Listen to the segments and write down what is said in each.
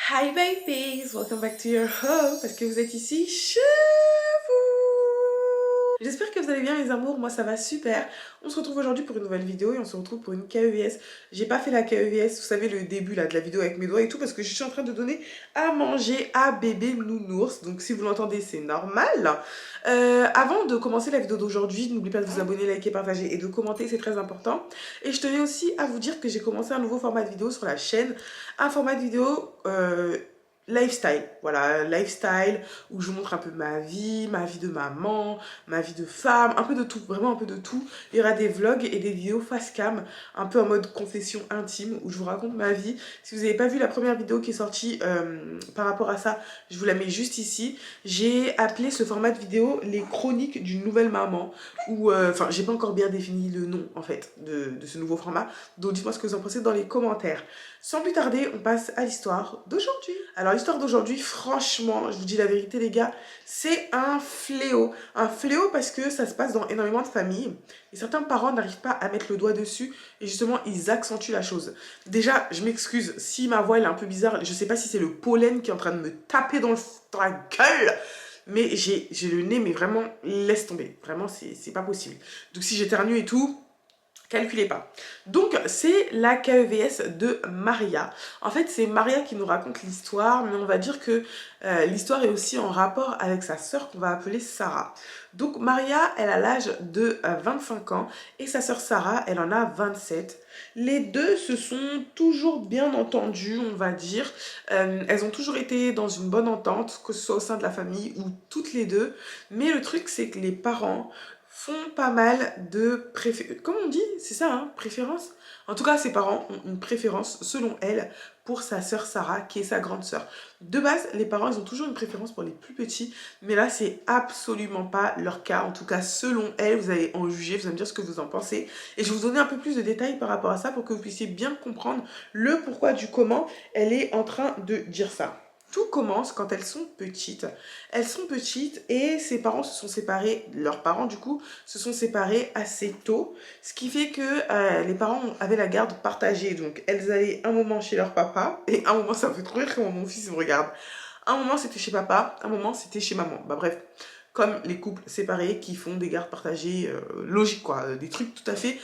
Hi babies, welcome back to your home parce que vous êtes ici chez vous. J'espère que vous allez bien mes amours, moi ça va super. On se retrouve aujourd'hui pour une nouvelle vidéo et on se retrouve pour une KEVS. J'ai pas fait la KEVS, vous savez le début là de la vidéo avec mes doigts et tout parce que je suis en train de donner à manger à bébé nounours. Donc si vous l'entendez c'est normal. Avant de commencer la vidéo d'aujourd'hui, n'oubliez pas de vous abonner, liker, partager et de commenter, c'est très important. Et je tenais aussi à vous dire que j'ai commencé un nouveau format de vidéo sur la chaîne. Un format de vidéo lifestyle, voilà, lifestyle où je vous montre un peu ma vie de maman, ma vie de femme, un peu de tout, vraiment un peu de tout. Il y aura des vlogs et des vidéos face cam, un peu en mode confession intime où je vous raconte ma vie. Si vous n'avez pas vu la première vidéo qui est sortie par rapport à ça, je vous la mets juste ici. J'ai appelé ce format de vidéo les chroniques d'une nouvelle maman où, enfin, j'ai pas encore bien défini le nom en fait de ce nouveau format. Donc dites-moi ce que vous en pensez dans les commentaires. Sans plus tarder, on passe à l'histoire d'aujourd'hui. Alors l'histoire d'aujourd'hui, franchement, je vous dis la vérité les gars, c'est un fléau. Un fléau parce que ça se passe dans énormément de familles et certains parents n'arrivent pas à mettre le doigt dessus et justement ils accentuent la chose. Déjà, je m'excuse si ma voix elle est un peu bizarre, je sais pas si c'est le pollen qui est en train de me taper dans la gueule. Mais j'ai le nez, mais vraiment, laisse tomber. Vraiment, c'est pas possible. Donc si j'éternue et tout, calculez pas. Donc, c'est la KEVS de Maria. En fait, c'est Maria qui nous raconte l'histoire, mais on va dire que l'histoire est aussi en rapport avec sa sœur qu'on va appeler Sarah. Donc, Maria, elle a l'âge de 25 ans et sa sœur Sarah, elle en a 27. Les deux se sont toujours bien entendues, on va dire. Elles ont toujours été dans une bonne entente, que ce soit au sein de la famille ou toutes les deux. Mais le truc, c'est que les parents font pas mal de préférences. Comment on dit? C'est ça, hein? Préférence? En tout cas, ses parents ont une préférence, selon elle, pour sa sœur Sarah, qui est sa grande sœur. De base, les parents, ils ont toujours une préférence pour les plus petits, mais là, c'est absolument pas leur cas. En tout cas, selon elle, vous allez en juger, vous allez me dire ce que vous en pensez. Et je vais vous donner un peu plus de détails par rapport à ça pour que vous puissiez bien comprendre le pourquoi du comment elle est en train de dire ça. Tout commence quand elles sont petites. Elles sont petites et ses parents se sont séparés, leurs parents du coup, se sont séparés assez tôt. Ce qui fait que les parents avaient la garde partagée. Donc elles allaient un moment chez leur papa et un moment, ça me fait trop rire quand mon fils me regarde. Un moment c'était chez papa, un moment c'était chez maman. Bah bref, comme les couples séparés qui font des gardes partagées logiques quoi, des trucs tout à fait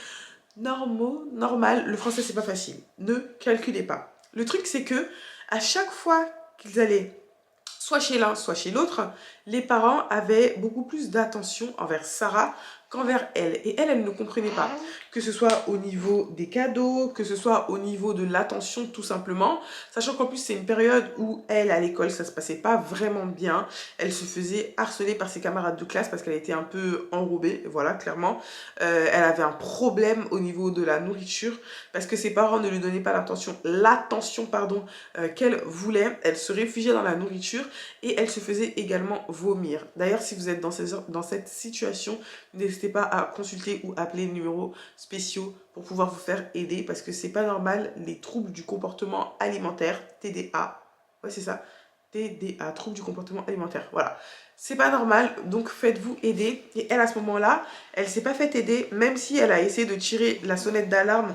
normaux, normal. Le français c'est pas facile. Ne calculez pas. Le truc c'est que à chaque fois qu'ils allaient soit chez l'un, soit chez l'autre, les parents avaient beaucoup plus d'attention envers Sarah qu'envers elle. Et elle, elle ne comprenait pas. Que ce soit au niveau des cadeaux, que ce soit au niveau de l'attention tout simplement. Sachant qu'en plus, c'est une période où elle, à l'école, ça se passait pas vraiment bien. Elle se faisait harceler par ses camarades de classe parce qu'elle était un peu enrobée, voilà, clairement. Elle avait un problème au niveau de la nourriture parce que ses parents ne lui donnaient pas l'attention, pardon, qu'elle voulait. Elle se réfugiait dans la nourriture et elle se faisait également vomir. D'ailleurs, si vous êtes dans cette situation, n'hésitez pas à consulter ou appeler les numéros spéciaux pour pouvoir vous faire aider parce que c'est pas normal, les troubles du comportement alimentaire, TDA, ouais c'est ça, TDA, troubles du comportement alimentaire, voilà. C'est pas normal, donc faites-vous aider. Et elle, à ce moment-là, elle s'est pas fait aider, même si elle a essayé de tirer la sonnette d'alarme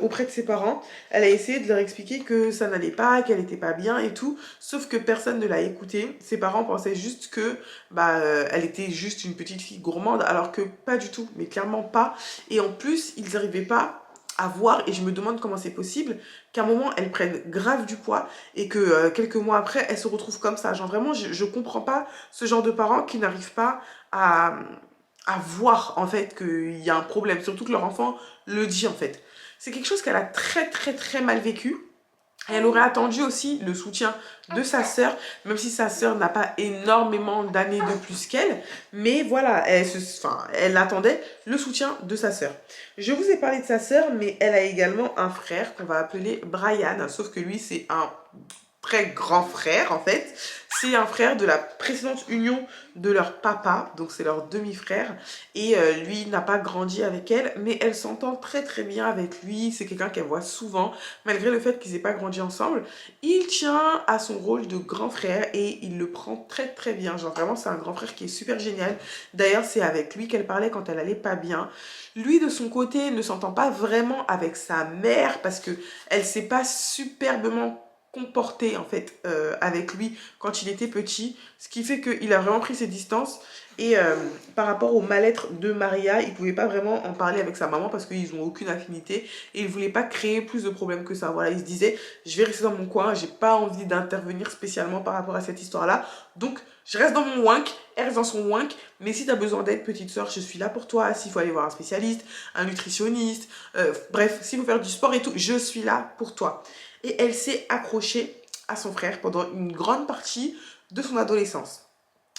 auprès de ses parents. Elle a essayé de leur expliquer que ça n'allait pas, qu'elle était pas bien et tout. Sauf que personne ne l'a écoutée. Ses parents pensaient juste que elle était juste une petite fille gourmande, alors que pas du tout, mais clairement pas. Et en plus, ils n'arrivaient pas à voir, et je me demande comment c'est possible, qu'à un moment, elle prenne grave du poids et que quelques mois après, elle se retrouve comme ça. Genre vraiment, je comprends pas ce genre de parents qui n'arrivent pas à, à voir en fait qu'il y a un problème, surtout que leur enfant le dit en fait. C'est quelque chose qu'elle a très très très mal vécu. Et elle aurait attendu aussi le soutien de sa sœur, même si sa sœur n'a pas énormément d'années de plus qu'elle. Mais voilà, elle attendait le soutien de sa sœur. Je vous ai parlé de sa sœur, mais elle a également un frère qu'on va appeler Brian. Sauf que lui, c'est un très grand frère en fait. C'est un frère de la précédente union de leur papa, donc c'est leur demi-frère. Et lui n'a pas grandi avec elle, mais elle s'entend très très bien avec lui. C'est quelqu'un qu'elle voit souvent, malgré le fait qu'ils n'aient pas grandi ensemble. Il tient à son rôle de grand frère et il le prend très très bien. Genre vraiment c'est un grand frère qui est super génial. D'ailleurs c'est avec lui qu'elle parlait quand elle allait pas bien. Lui de son côté ne s'entend pas vraiment avec sa mère parce que elle sait pas superbement comporté en fait avec lui quand il était petit, ce qui fait qu'il a vraiment pris ses distances et par rapport au mal-être de Maria, il pouvait pas vraiment en parler avec sa maman parce qu'ils ont aucune affinité et il voulait pas créer plus de problèmes que ça. Voilà, il se disait je vais rester dans mon coin, j'ai pas envie d'intervenir spécialement par rapport à cette histoire-là, donc je reste dans mon wank, elle reste dans son wank, mais si tu as besoin d'aide, petite soeur, je suis là pour toi. S'il faut aller voir un spécialiste, un nutritionniste, bref, s'il faut faire du sport et tout, je suis là pour toi. Et elle s'est accrochée à son frère pendant une grande partie de son adolescence.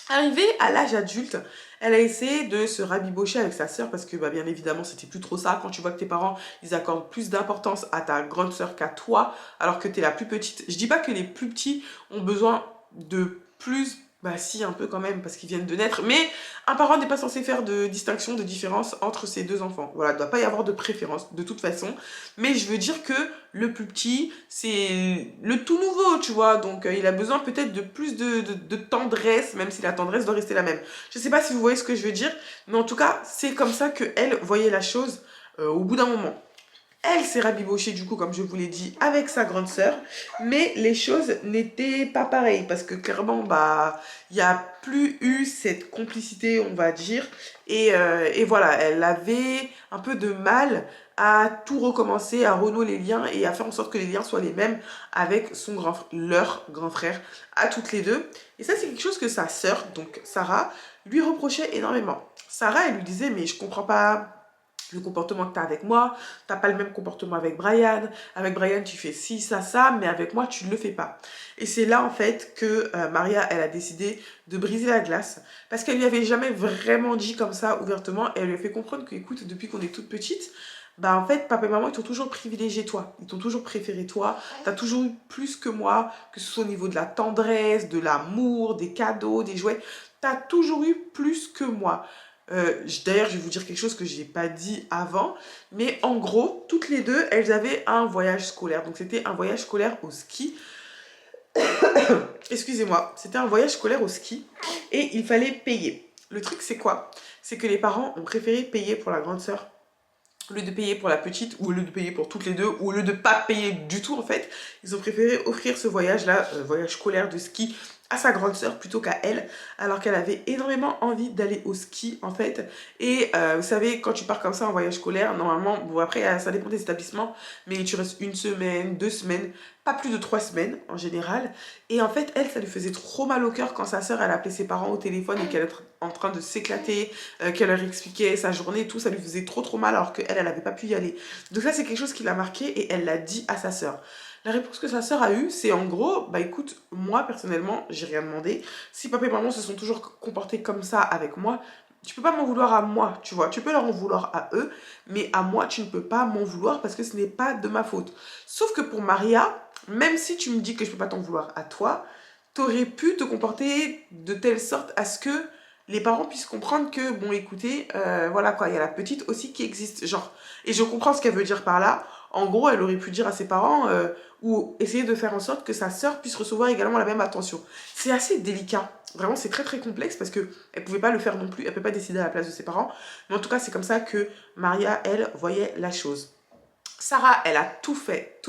Arrivée à l'âge adulte, elle a essayé de se rabibocher avec sa sœur parce que bah, bien évidemment c'était plus trop ça. Quand tu vois que tes parents ils accordent plus d'importance à ta grande sœur qu'à toi alors que tu es la plus petite. Je dis pas que les plus petits ont besoin de plus, bah si un peu quand même parce qu'ils viennent de naître, mais un parent n'est pas censé faire de distinction, de différence entre ses deux enfants. Voilà, il ne doit pas y avoir de préférence de toute façon, mais je veux dire que le plus petit c'est le tout nouveau, tu vois, donc il a besoin peut-être de plus de tendresse, même si la tendresse doit rester la même. Je sais pas si vous voyez ce que je veux dire, mais en tout cas c'est comme ça qu'elle voyait la chose au bout d'un moment. Elle s'est rabibochée du coup, comme je vous l'ai dit, avec sa grande sœur, mais les choses n'étaient pas pareilles parce que clairement, bah, il n'y a plus eu cette complicité, on va dire, et voilà, elle avait un peu de mal à tout recommencer, à renouer les liens et à faire en sorte que les liens soient les mêmes avec leur grand frère, à toutes les deux. Et ça, c'est quelque chose que sa sœur, donc Sarah, lui reprochait énormément. Sarah, elle lui disait, mais je comprends pas le comportement que tu as avec moi, tu n'as pas le même comportement avec Brian. Avec Brian, tu fais ci, ça, mais avec moi, tu ne le fais pas. Et c'est là, en fait, que Maria, elle a décidé de briser la glace. Parce qu'elle lui avait jamais vraiment dit comme ça, ouvertement. Et elle lui a fait comprendre que, écoute, depuis qu'on est toute petite, bah en fait, papa et maman, ils t'ont toujours privilégié toi. Ils t'ont toujours préféré toi. Tu as toujours eu plus que moi, que ce soit au niveau de la tendresse, de l'amour, des cadeaux, des jouets. Tu as toujours eu plus que moi. D'ailleurs, je vais vous dire quelque chose que je n'ai pas dit avant, mais en gros, toutes les deux, elles avaient un voyage scolaire. Donc, c'était un voyage scolaire au ski. Excusez-moi, c'était un voyage scolaire au ski et il fallait payer. Le truc, c'est quoi? C'est que les parents ont préféré payer pour la grande sœur au lieu de payer pour la petite, ou au lieu de payer pour toutes les deux, ou au lieu de pas payer du tout en fait, ils ont préféré offrir ce voyage-là, voyage scolaire de ski, à sa grande sœur plutôt qu'à elle, alors qu'elle avait énormément envie d'aller au ski en fait. Et vous savez, quand tu pars comme ça en voyage scolaire, normalement, bon après ça dépend des établissements, mais tu restes une semaine, 2 semaines, pas plus de 3 semaines en général. Et en fait, elle, ça lui faisait trop mal au cœur quand sa sœur, elle appelait ses parents au téléphone et qu'elle était en train de s'éclater, qu'elle leur expliquait sa journée et tout, ça lui faisait trop mal alors qu'elle, elle n'avait pas pu y aller. Donc ça, c'est quelque chose qui l'a marqué et elle l'a dit à sa sœur. La réponse que sa sœur a eue, c'est en gros, bah écoute, moi personnellement, j'ai rien demandé. Si papa et maman se sont toujours comportés comme ça avec moi, tu peux pas m'en vouloir à moi, tu vois. Tu peux leur en vouloir à eux, mais à moi, tu ne peux pas m'en vouloir parce que ce n'est pas de ma faute. Sauf que pour Maria, même si tu me dis que je peux pas t'en vouloir à toi, t'aurais pu te comporter de telle sorte à ce que les parents puissent comprendre que, bon, écoutez, voilà quoi, il y a la petite aussi qui existe, genre. Et je comprends ce qu'elle veut dire par là. En gros, elle aurait pu dire à ses parents ou essayer de faire en sorte que sa sœur puisse recevoir également la même attention. C'est assez délicat. Vraiment, c'est très complexe parce que elle pouvait pas le faire non plus. Elle peut pas décider à la place de ses parents. Mais en tout cas, c'est comme ça que Maria, elle, voyait la chose. Sarah, elle a tout fait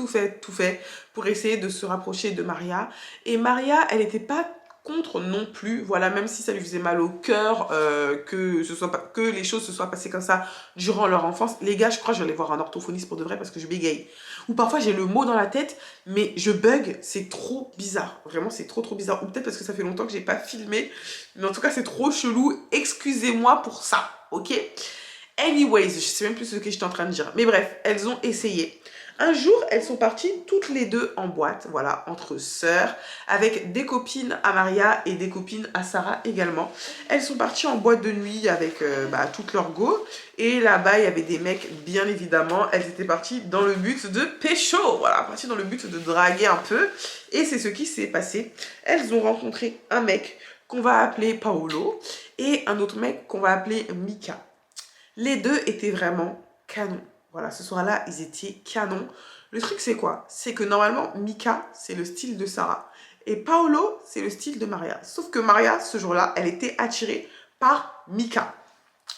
pour essayer de se rapprocher de Maria. Et Maria, elle n'était pas contre non plus, voilà, même si ça lui faisait mal au cœur que les choses se soient passées comme ça durant leur enfance. Les gars, je crois que je vais aller voir un orthophoniste pour de vrai parce que je bégaye. Ou parfois j'ai le mot dans la tête, mais je bug, c'est trop bizarre. Vraiment, c'est trop bizarre. Ou peut-être parce que ça fait longtemps que j'ai pas filmé, mais en tout cas, c'est trop chelou. Excusez-moi pour ça, ok? Anyways, je sais même plus ce que j'étais en train de dire. Mais bref, elles ont essayé. Un jour, elles sont parties toutes les deux en boîte, voilà, entre sœurs, avec des copines à Maria et des copines à Sarah également. Elles sont parties en boîte de nuit avec toutes leurs go. Et là-bas, il y avait des mecs, bien évidemment. Elles étaient parties dans le but de pécho, voilà, parties dans le but de draguer un peu. Et c'est ce qui s'est passé. Elles ont rencontré un mec qu'on va appeler Paolo et un autre mec qu'on va appeler Mika. Les deux étaient vraiment canons. Voilà, ce soir-là, ils étaient canons. Le truc, c'est quoi? C'est que normalement, Mika, c'est le style de Sarah. Et Paolo, c'est le style de Maria. Sauf que Maria, ce jour-là, elle était attirée par Mika.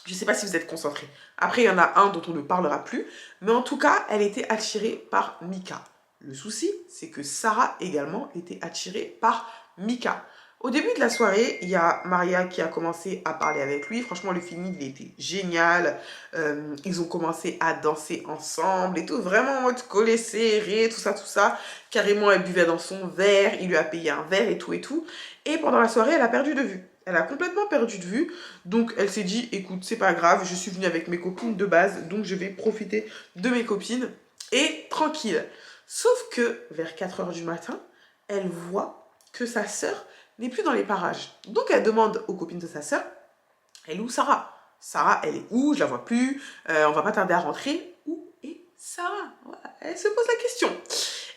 Je ne sais pas si vous êtes concentrés. Après, il y en a un dont on ne parlera plus. Mais en tout cas, elle était attirée par Mika. Le souci, c'est que Sarah également était attirée par Mika. Au début de la soirée, il y a Maria qui a commencé à parler avec lui. Franchement, le feeling, il était génial. Ils ont commencé à danser ensemble et tout. Vraiment en mode collé, serré, tout ça, tout ça. Carrément, elle buvait dans son verre. Il lui a payé un verre et tout et tout. Et pendant la soirée, elle a perdu de vue. Elle a complètement perdu de vue. Donc, elle s'est dit, écoute, c'est pas grave. Je suis venue avec mes copines de base. Donc, je vais profiter de mes copines. Et tranquille. Sauf que, vers 4 h du matin, elle voit que sa sœur n'est plus dans les parages. Donc elle demande aux copines de sa sœur, elle est où Sarah? Sarah, elle est où? Je la vois plus. On va pas tarder à rentrer. Où est Sarah? Voilà. Elle se pose la question.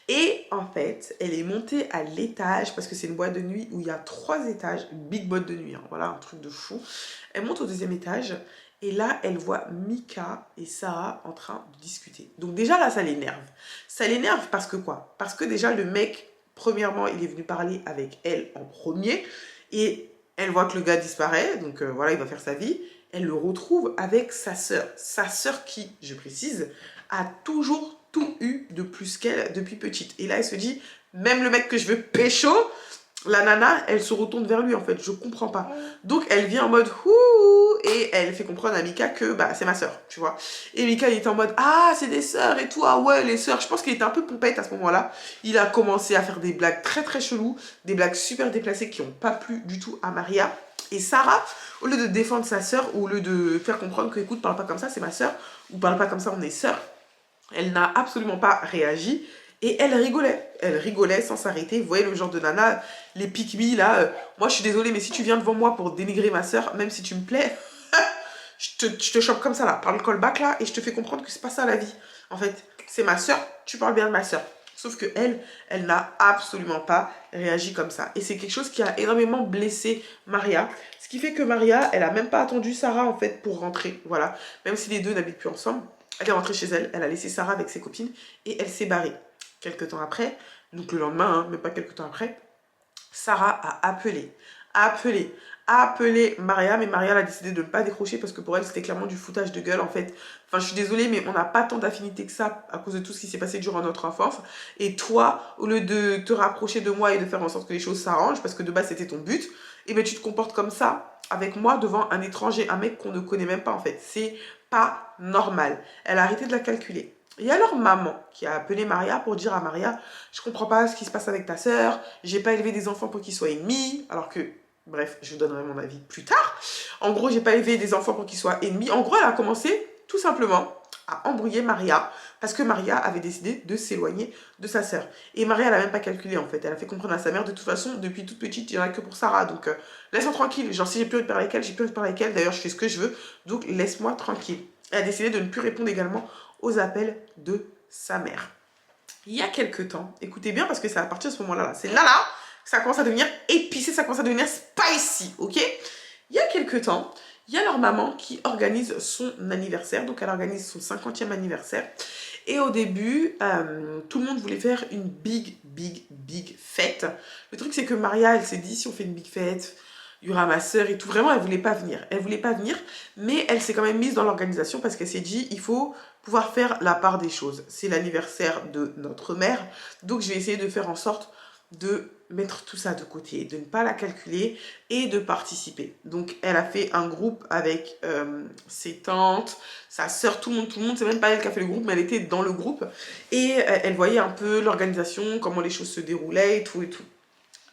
Et en fait, elle est montée à l'étage, parce que c'est une boîte de nuit où il y a 3 étages, une big boîte de nuit, hein, voilà, un truc de fou. Elle monte au 2e étage, et là, elle voit Mika et Sarah en train de discuter. Donc déjà, là, ça l'énerve. Ça l'énerve parce que quoi? Parce que déjà, le mec, premièrement, il est venu parler avec elle en premier, et elle voit que le gars disparaît, donc voilà, il va faire sa vie. Elle le retrouve avec sa sœur. Sa sœur qui, je précise, a toujours tout eu de plus qu'elle depuis petite. Et là, elle se dit, même le mec que je veux pécho, la nana, elle se retourne vers lui, en fait. Je comprends pas. Donc, elle vient en mode, ouh, et elle fait comprendre à Mika que, bah, c'est ma sœur, tu vois. Et Mika, il était en mode, ah, c'est des sœurs et tout, ah ouais, les sœurs. Je pense qu'il était un peu pompette à ce moment-là. Il a commencé à faire des blagues très, très cheloues, des blagues super déplacées qui n'ont pas plu du tout à Maria. Et Sarah, au lieu de défendre sa sœur, ou au lieu de faire comprendre que, écoute, parle pas comme ça, c'est ma sœur, ou parle pas comme ça, on est sœurs, elle n'a absolument pas réagi et elle rigolait. Elle rigolait sans s'arrêter. Vous voyez le genre de nana, les pique-me là. Moi, je suis désolée, mais si tu viens devant moi pour dénigrer ma soeur, même si tu me plais, je te chope comme ça là, par le callback là, et je te fais comprendre que c'est pas ça la vie. En fait, c'est ma soeur, tu parles bien de ma soeur. Sauf que elle n'a absolument pas réagi comme ça. Et c'est quelque chose qui a énormément blessé Maria. Ce qui fait que Maria, elle a même pas attendu Sarah en fait pour rentrer. Voilà. Même si les deux n'habitent plus ensemble. Elle est rentrée chez elle, elle a laissé Sarah avec ses copines et elle s'est barrée. Quelques temps après, donc le lendemain, hein, mais pas quelques temps après, Sarah a appelé Maria, mais Maria a décidé de ne pas décrocher parce que pour elle, c'était clairement du foutage de gueule en fait. Enfin, je suis désolée, mais on n'a pas tant d'affinité que ça à cause de tout ce qui s'est passé durant notre enfance. Et toi, au lieu de te rapprocher de moi et de faire en sorte que les choses s'arrangent, parce que de base, c'était ton but, et ben tu te comportes comme ça avec moi devant un étranger, un mec qu'on ne connaît même pas en fait. C'est pas normal. Elle a arrêté de la calculer. Il y a leur maman qui a appelé Maria pour dire à Maria, je comprends pas ce qui se passe avec ta sœur, j'ai pas élevé des enfants pour qu'ils soient ennemis, alors que, bref, je vous donnerai mon avis plus tard. En gros, j'ai pas élevé des enfants pour qu'ils soient ennemis. En gros, elle a commencé tout simplement à embrouiller Maria parce que Maria avait décidé de s'éloigner de sa sœur. Et Maria, elle a même pas calculé en fait. Elle a fait comprendre à sa mère, de toute façon, depuis toute petite, il y en a que pour Sarah. Donc, laisse-moi tranquille. Genre, si j'ai plus envie de parler avec elle, j'ai plus envie de parler avec elle. D'ailleurs, je fais ce que je veux. Donc, laisse-moi tranquille. Elle a décidé de ne plus répondre également aux appels de sa mère. Il y a quelques temps, écoutez bien parce que c'est à partir de ce moment-là, c'est là que ça commence à devenir épicé, ça commence à devenir spicy, ok? Il y a quelques temps, il y a leur maman qui organise son anniversaire, donc elle organise son 50e anniversaire. Et au début, tout le monde voulait faire une big fête. Le truc, c'est que Maria, elle s'est dit, si on fait une big fête, il y aura ma soeur et tout. Vraiment, elle voulait pas venir. Elle voulait pas venir, mais elle s'est quand même mise dans l'organisation parce qu'elle s'est dit, il faut pouvoir faire la part des choses. C'est l'anniversaire de notre mère, donc je vais essayer de faire en sorte de mettre tout ça de côté, de ne pas la calculer et de participer. Donc elle a fait un groupe avec ses tantes, sa soeur, tout le monde, c'est même pas elle qui a fait le groupe, mais elle était dans le groupe et elle voyait un peu l'organisation, comment les choses se déroulaient et tout et tout.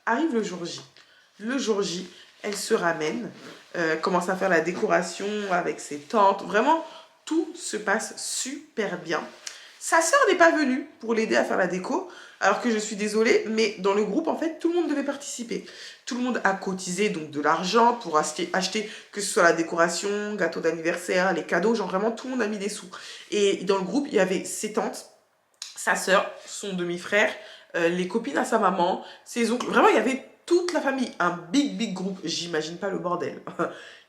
Arrive le jour J. Le jour J, elle se ramène, commence à faire la décoration avec ses tantes, vraiment tout se passe super bien. Sa sœur n'est pas venue pour l'aider à faire la déco, alors que je suis désolée, mais dans le groupe, en fait, tout le monde devait participer. Tout le monde a cotisé donc de l'argent pour acheter, que ce soit la décoration, gâteau d'anniversaire, les cadeaux, genre vraiment tout le monde a mis des sous. Et dans le groupe, il y avait ses tantes, sa sœur, son demi-frère, les copines à sa maman, ses oncles, vraiment il y avait toute la famille, un big groupe, j'imagine pas le bordel.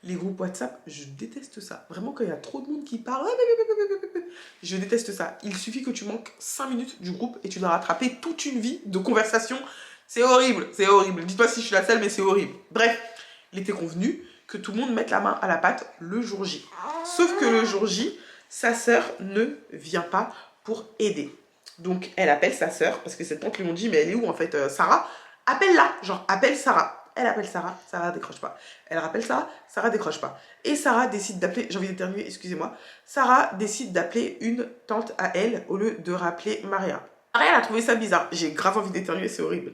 Les groupes WhatsApp, je déteste ça. Vraiment, quand il y a trop de monde qui parle, je déteste ça. Il suffit que tu manques 5 minutes du groupe et tu dois rattraper toute une vie de conversation. C'est horrible, c'est horrible. Dites-moi si je suis la seule, mais c'est horrible. Bref, il était convenu que tout le monde mette la main à la pâte le jour J. Sauf que le jour J, sa sœur ne vient pas pour aider. Donc, elle appelle sa sœur, parce que cette tante lui ont dit, mais elle est où en fait, Sarah? Appelle-la, genre, appelle Sarah. Elle appelle Sarah, Sarah décroche pas. Elle rappelle Sarah, Sarah décroche pas. Et Sarah décide d'appeler, j'ai envie d'éternuer, excusez-moi. Sarah décide d'appeler une tante à elle, au lieu de rappeler Maria. Maria, elle a trouvé ça bizarre. J'ai grave envie d'éternuer, c'est horrible.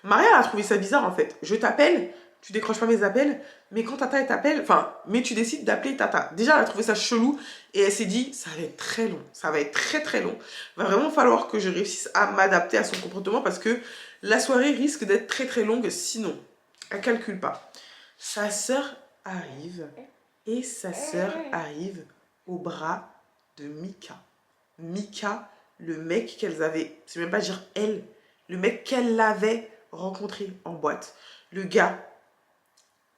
Maria, elle a trouvé ça bizarre en fait. Je t'appelle, tu décroches pas mes appels, mais quand Tata, elle t'appelle, enfin, mais tu décides d'appeler Tata. Déjà, elle a trouvé ça chelou et elle s'est dit, ça va être très long, ça va être très très long. Il va vraiment falloir que je réussisse à m'adapter à son comportement parce que la soirée risque d'être très très longue sinon. Elle calcule pas. Sa sœur arrive et sa sœur arrive au bras de Mika. Mika, le mec qu'elles avaient, c'est même pas dire elle, le mec qu'elle avait rencontré en boîte. Le gars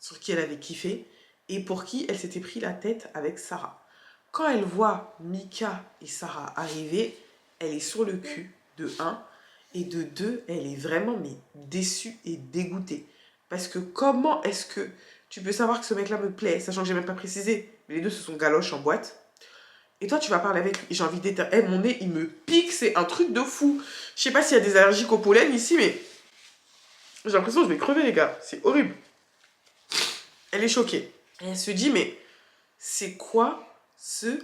sur qui elle avait kiffé et pour qui elle s'était pris la tête avec Sarah. Quand elle voit Mika et Sarah arriver, elle est sur le cul, de 1, et de 2, elle est vraiment mais déçue et dégoûtée. Parce que comment est-ce que tu peux savoir que ce mec-là me plaît, sachant que j'ai même pas précisé, mais les deux se sont galoches en boîte, et toi tu vas parler avec lui, j'ai envie d'éternuer, mon nez il me pique, c'est un truc de fou. Je sais pas s'il y a des allergiques au pollen ici, mais j'ai l'impression que je vais crever les gars, c'est horrible. Elle est choquée. Et elle se dit, mais c'est quoi ce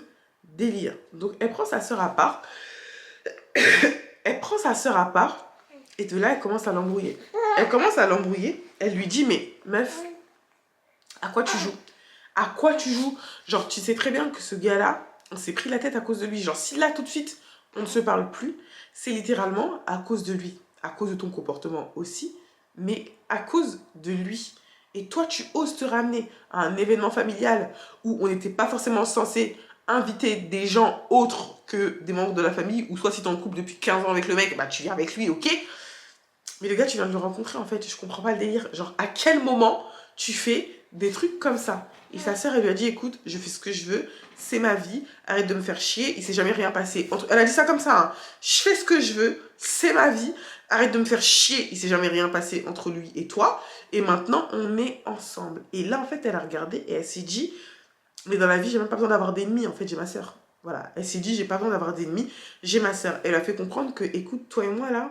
délire? Donc elle prend sa sœur à part. Elle prend sa sœur à part. Et de là, elle commence à l'embrouiller. Elle commence à l'embrouiller. Elle lui dit, mais meuf, à quoi tu joues? À quoi tu joues? Genre, tu sais très bien que ce gars-là, on s'est pris la tête à cause de lui. Genre, si là, tout de suite, on ne se parle plus, c'est littéralement à cause de lui. À cause de ton comportement aussi, mais à cause de lui. Et toi, tu oses te ramener à un événement familial où on n'était pas forcément censé inviter des gens autres que des membres de la famille, ou soit si t'es en couple depuis 15 ans avec le mec, bah tu viens avec lui, ok? Mais le gars, tu viens de le rencontrer, en fait, je comprends pas le délire. Genre, à quel moment tu fais des trucs comme ça? Et sa sœur, elle lui a dit, écoute, je fais ce que je veux, c'est ma vie, arrête de me faire chier, il s'est jamais rien passé. Elle a dit ça comme ça, hein. Je fais ce que je veux, c'est ma vie, arrête de me faire chier, il s'est jamais rien passé entre lui et toi, et maintenant, on est ensemble. Et là, en fait, elle a regardé et elle s'est dit, mais dans la vie, j'ai même pas besoin d'avoir d'ennemis, en fait, j'ai ma sœur. Voilà, elle s'est dit, j'ai pas besoin d'avoir d'ennemis, j'ai ma sœur. Elle a fait comprendre que, écoute, toi et moi, là,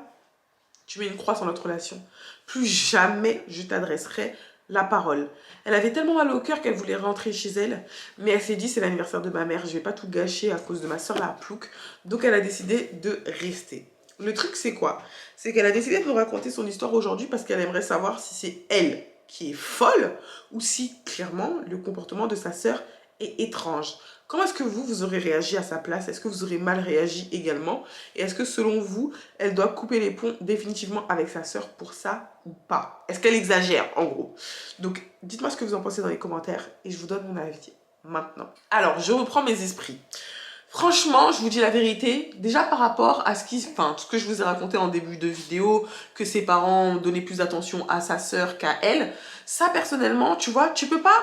tu mets une croix sur notre relation. Plus jamais je t'adresserai la parole. Elle avait tellement mal au cœur qu'elle voulait rentrer chez elle, mais elle s'est dit, c'est l'anniversaire de ma mère, je vais pas tout gâcher à cause de ma soeur la plouc. Donc elle a décidé de rester. Le truc, c'est quoi? C'est qu'elle a décidé de nous raconter son histoire aujourd'hui parce qu'elle aimerait savoir si c'est elle qui est folle ou si, clairement, le comportement de sa sœur est étrange. Comment est-ce que vous aurez réagi à sa place? Est-ce que vous aurez mal réagi également? Et est-ce que selon vous, elle doit couper les ponts définitivement avec sa sœur pour ça ou pas? Est-ce qu'elle exagère en gros? Donc dites-moi ce que vous en pensez dans les commentaires et je vous donne mon avis maintenant. Alors je reprends mes esprits. Franchement, je vous dis la vérité, déjà par rapport à ce que je vous ai raconté en début de vidéo, que ses parents donnaient plus d'attention à sa sœur qu'à elle, ça personnellement, tu vois, tu peux pas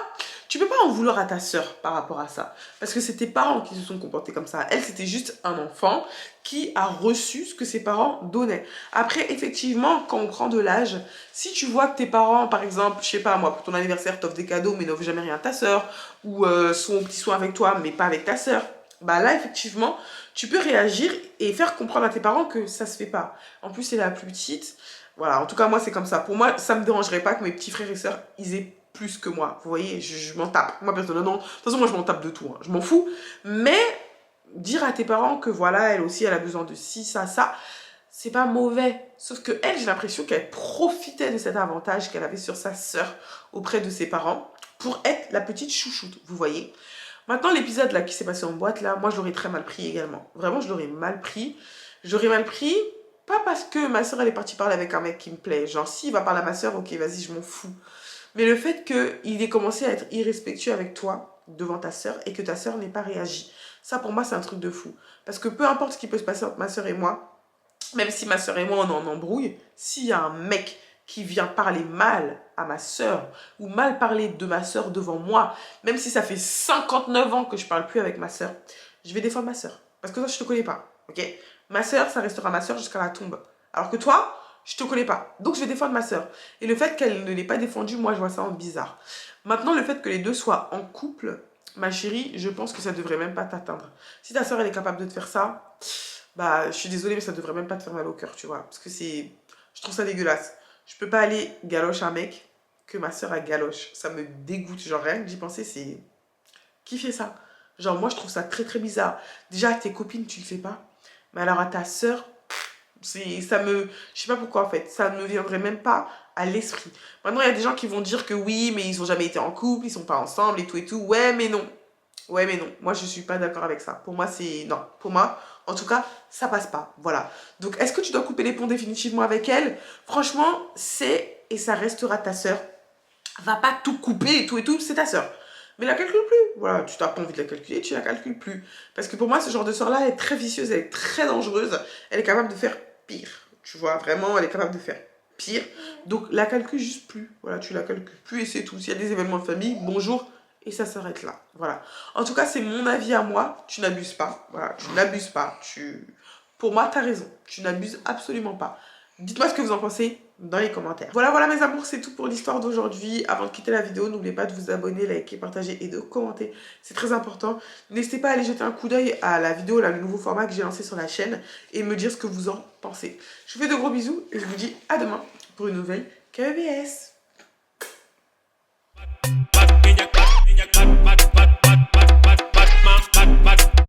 en vouloir à ta sœur par rapport à ça. Parce que c'est tes parents qui se sont comportés comme ça. Elle, c'était juste un enfant qui a reçu ce que ses parents donnaient. Après, effectivement, quand on prend de l'âge, si tu vois que tes parents, par exemple, je sais pas moi, pour ton anniversaire, t'offrent des cadeaux mais n'offrent jamais rien à ta sœur, ou sont au petit soin avec toi mais pas avec ta sœur, bah là, effectivement, tu peux réagir et faire comprendre à tes parents que ça se fait pas. En plus, c'est la plus petite. Voilà, en tout cas, moi, c'est comme ça. Pour moi, ça me dérangerait pas que mes petits frères et sœurs, ils aient plus que moi. Vous voyez, je m'en tape. Moi, personnellement, de toute façon, moi, je m'en tape de tout. Hein. Je m'en fous. Mais dire à tes parents que voilà, elle aussi, elle a besoin de ci, ça, c'est pas mauvais. Sauf que elle, j'ai l'impression qu'elle profitait de cet avantage qu'elle avait sur sa sœur auprès de ses parents pour être la petite chouchoute, vous voyez. Maintenant, l'épisode là qui s'est passé en boîte, là, moi je l'aurais très mal pris également. Vraiment, je l'aurais mal pris. J'aurais mal pris, pas parce que ma soeur elle est partie parler avec un mec qui me plaît. Genre, s'il va parler à ma soeur, ok, vas-y, je m'en fous. Mais le fait qu'il ait commencé à être irrespectueux avec toi, devant ta soeur, et que ta soeur n'ait pas réagi. Ça, pour moi, c'est un truc de fou. Parce que peu importe ce qui peut se passer entre ma soeur et moi, même si ma soeur et moi, on est en embrouille, s'il y a un mec qui vient parler mal à ma soeur ou mal parler de ma soeur devant moi, même si ça fait 59 ans que je parle plus avec ma soeur, je vais défendre ma soeur. Parce que toi, je te connais pas, ok? Ma soeur, ça restera ma soeur jusqu'à la tombe. Alors que toi, je te connais pas. Donc, je vais défendre ma soeur. Et le fait qu'elle ne l'ait pas défendue, moi, je vois ça en bizarre. Maintenant, le fait que les deux soient en couple, ma chérie, je pense que ça devrait même pas t'atteindre. Si ta soeur, elle est capable de te faire ça, bah, je suis désolée, mais ça devrait même pas te faire mal au cœur, tu vois. Parce que c'est... Je trouve ça dégueulasse. Je peux pas aller galoche un mec que ma soeur a galoche. Ça me dégoûte. Genre, rien que d'y penser, c'est... Qui fait ça? Genre, moi, je trouve ça très, très bizarre. Déjà, à tes copines, tu le fais pas. Mais alors, à ta soeur, ça me... Je sais pas pourquoi, en fait. Ça ne me viendrait même pas à l'esprit. Maintenant, il y a des gens qui vont dire que oui, mais ils ont jamais été en couple, ils sont pas ensemble et tout et tout. Ouais, mais non. Ouais, mais non. Moi, je suis pas d'accord avec ça. Pour moi, c'est... Non. Pour moi, en tout cas, ça passe pas. Voilà. Donc, est-ce que tu dois couper les ponts définitivement avec elle? Franchement, c'est... Et ça restera ta sœur. Va pas tout couper et tout, c'est ta sœur. Mais la calcule plus. Voilà, tu n'as pas envie de la calculer, tu la calcules plus. Parce que pour moi, ce genre de sœur-là est très vicieuse, elle est très dangereuse. Elle est capable de faire pire. Tu vois, vraiment, elle est capable de faire pire. Donc, la calcule juste plus. Voilà, tu la calcules plus et c'est tout. S'il y a des événements de famille, bonjour. Et ça s'arrête là. Voilà. En tout cas, c'est mon avis à moi. Tu n'abuses pas. Voilà, tu n'abuses pas. Pour moi, tu as raison. Tu n'abuses absolument pas. Dites-moi ce que vous en pensez dans les commentaires. Voilà, voilà mes amours, c'est tout pour l'histoire d'aujourd'hui. Avant de quitter la vidéo, n'oubliez pas de vous abonner, liker, partager et de commenter. C'est très important. N'hésitez pas à aller jeter un coup d'œil à la vidéo, là, le nouveau format que j'ai lancé sur la chaîne et me dire ce que vous en pensez. Je vous fais de gros bisous et je vous dis à demain pour une nouvelle KEVS.